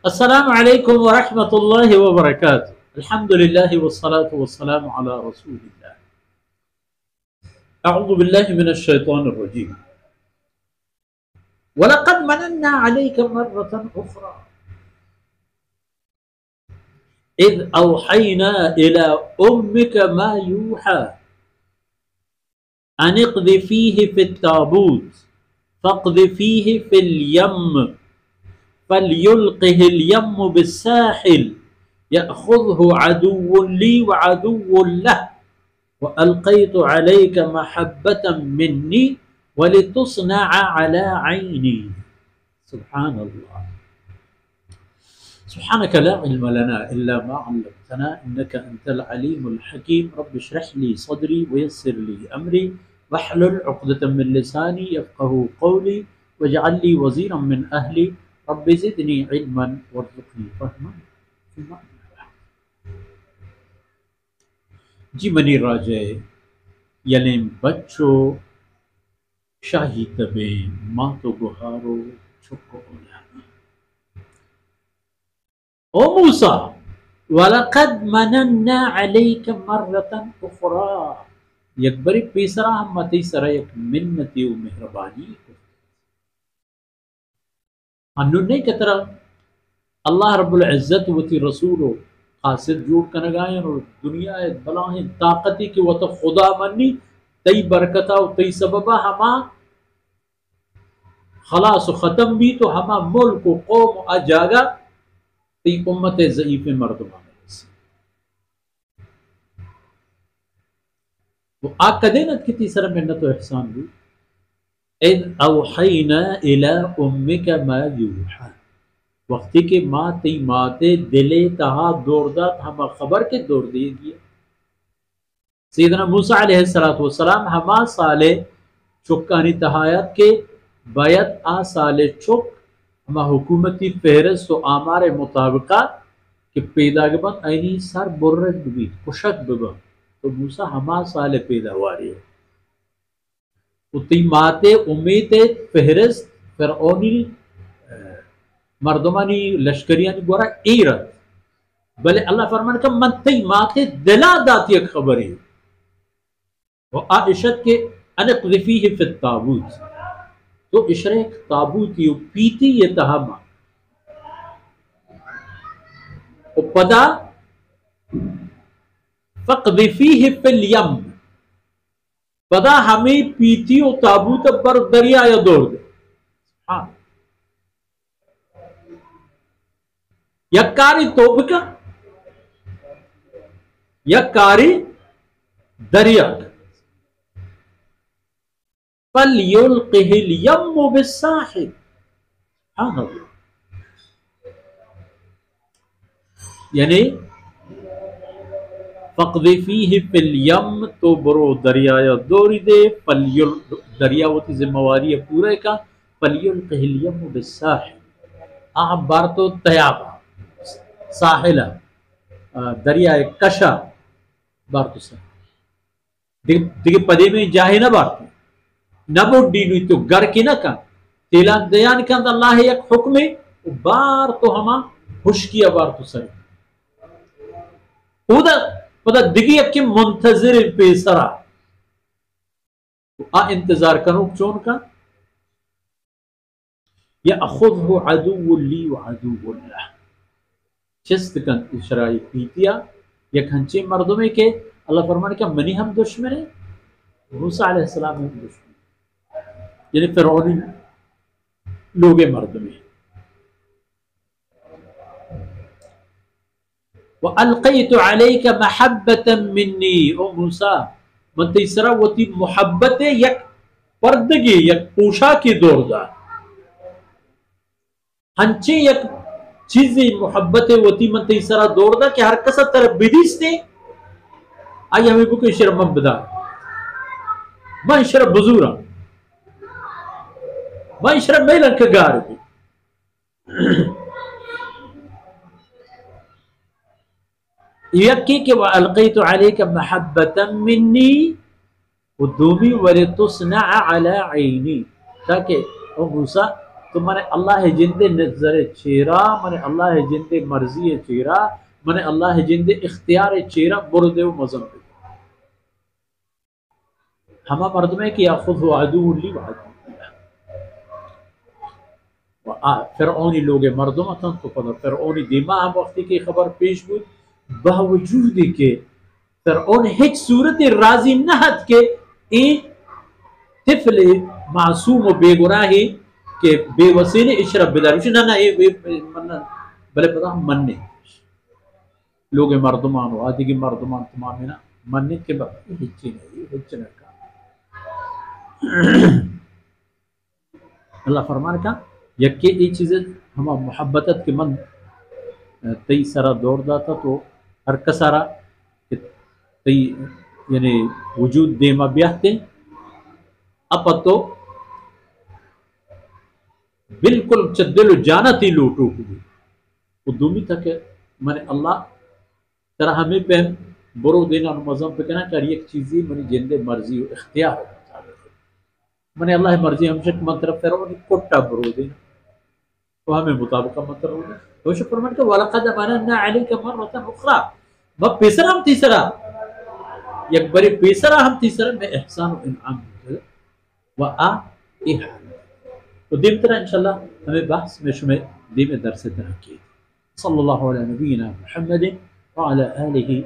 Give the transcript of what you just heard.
السلام علیکم ورحمۃ اللہ وبرکاتہ۔ الحمد للہ والصلاة والسلام علی رسول اللہ۔ اعوذ باللہ من الشیطان الرجیم۔ وَلَقَدْ مَنَنَّا عَلَيْكَ مَرَّةً أُخْرَى إِذْ أَوْحَيْنَا إِلَىٰ أُمِّكَ مَا يُوحَىٰ أَنِ اقْذِفِيهِ فِي التَّابُوتِ فَاقْذِفِيهِ فِي الْيَمِّ فَلْيُلْقِهِ الْيَمُّ بِالسَّاحِلِ يَأْخُذْهُ عَدُوٌّ لِّي وَعَدُوٌّ لَّهُ وَأَلْقَيْتُ عَلَيْكَ مَحَبَّةً مِّنِّي وَلِتُصْنَعَ عَلَىٰ عَيْنِي۔ سبحان اللہ۔ سبحانك لا علم لنا إلا ما علمتنا إنك أنت العليم الحكيم۔ رب اشرح لي صدري ويسر لي أمري واحلل عقدة من لساني يفقهوا قولي واجعل لي وزيرا من أهلي رب زدني علما وارزقني فهما ثم أما بعد۔ جی منی راجے یلیم بچو شاہی تبیں ماتو گہارو چھکو اولانا۔ او موسیٰ وَلَقَدْ مَنَنَّا عَلَيْكَ مَرَّةً أُخْرَى، یک بری پیسرا ہم متی سرا یک منتی و مہربانی کو انہوں نے کترا اللہ رب العزت و تی رسول و قاصد جوڑ کنگائیں اور دنیا بلاہیں طاقتی کی وہ تو خدا منی تی برکتا و تی سببا ہما خلاص و ختم بھی تو ہما ملک و قوم و اجاگا تی امت ضعیف مردمان سے وہ آگ کا دینت کی تیسرا منت و احسان بھی اذ اوحینا الی امک ما یوحا، وقتی کہ ماں تی ماتے دلے تہا دوردات ہما خبر کے دور دیے گیا۔ سیدنا موسیٰ علیہ السلام ہما سالے چکانی تہایت کے بیت آ سالے چک ہما حکومتی فہرست و آمار مطابقہ کہ پیدا گبن اینی سر برد بھی کشک ببن تو موسیٰ ہما سالے پیدا واری ہے۔ تی ماتے امید فہرست فرعونی مردمانی لشکریانی گورا ایرت بلے اللہ فرمان کہ من تی ماتے دلا داتی ایک خبری وہ عائشت کے انقذفیہ فی التابوت، تو اشرے تابوتی پیتی یہ تہما پدا فقذفیہ فی الیم، پدا ہمیں پیتی و تابوت پر دریا یا دور دے۔ یک کاری توبکا یک کاری دریا فَلْيُلْقِهِ الْيَمُّ بِالسَّاحِلِ، سبحان اللہ، یعنی فَقْذِفِيهِ فِي الْيَمِّ تو برو دریا یا دوری دے، دریا ہوتی ذمہ ہے پورے کا، فَلْيُلْقِهِ الْيَمُّ بِالسَّاحِلِ، آپ بار تو تیابا ساحلہ دریا کشا بار تو ساحل دیکھ پدے میں جاہی نہ بارتی نہ بڑی نوی تو گر کی نہ کن تیلان دیان کند اللہ یک حکم بار تو ہما خشکیا بار تو سر پدا دگی اکی منتظر پیسرا انتظار کنوک چون کا یأخذہ عدو لی وعدو لہ، چست کن اشرائی پیتیا یک ہنچے مردمے کے اللہ فرمانے کہ منی ہم دشمن ہیں، موسیٰ علیہ السلام ہم دشمن یعنی فرعونی لوگ مردمے۔ وَأَلْقَيْتُ عَلَيْكَ مَحَبَّةً مِّنِّي، او موسیٰ من تیسرا وتی محبت یک پردگی یک پوشا کی دور دا ہنچے یک چیزی محبت وتی من تیسرا دور دا کہ ہر کسا طرف بدیس دے آئی ہمیں بکو اشرا مبدا میں اشرا بزورا میں اشرا میلن کا گار بھی یکی کہ وَأَلْقَيْتُ عَلَيْكَ مَحَبَّةً مِّنِّي و دومی وَلِتُصْنَعَ عَلَىٰ عَيْنِي، تاکہ او موسیٰ تو من اللہ جند نظر چیرا من اللہ جند مرضی چیرا من اللہ جند اختیار چیرا برد و مزم پہ ہما مردمے کی خود عدو لی وعدو فرعونی لوگ مردم تھا تو پتہ فرعونی دیما ہم وقتی کی خبر پیش بود باوجود کہ فرعون ہیچ صورت راضی نہ حد کے این طفل معصوم و بے گناہی کہ بے وسیلے اشرف بداروش نہ بلے پتہ ہم مننے لوگ مردمان و آدھی کی مردمان تمامینا مننے کے بعد ہچی نہیں ہچی نہیں اللہ فرمان کا یکی ای چیزیں ہما محبتت کے من تی سرا دور داتا تو ہر کسارا تی یعنی وجود دیما بیاہتے اپا تو بالکل چدل و جانتی لوٹو ہوئی وہ دومی تھا کہ میں اللہ ترہ ہمیں پہ برو دینا مذہب پہ کہنا کہ ایک چیزی منی جند مرضی و اختیار میں اللہ مرضی ہم شک من طرف فرعونی کٹا برو دینا تو ہمیں مطابقہ مطر ہوگا تو شکر من کہ وَلَقَدْ مَنَنَّا عَلَيْكَ مَرَّةً أُخْرَى وہ پیسرا ہم تیسرا یک بری پیسرا ہم تیسرا میں احسان و انعام تو دیم طرح انشاءاللہ ہمیں بحث میں شمیں دیم درس طرح کی صلی اللہ علیہ نبینا محمد وعلى آلہ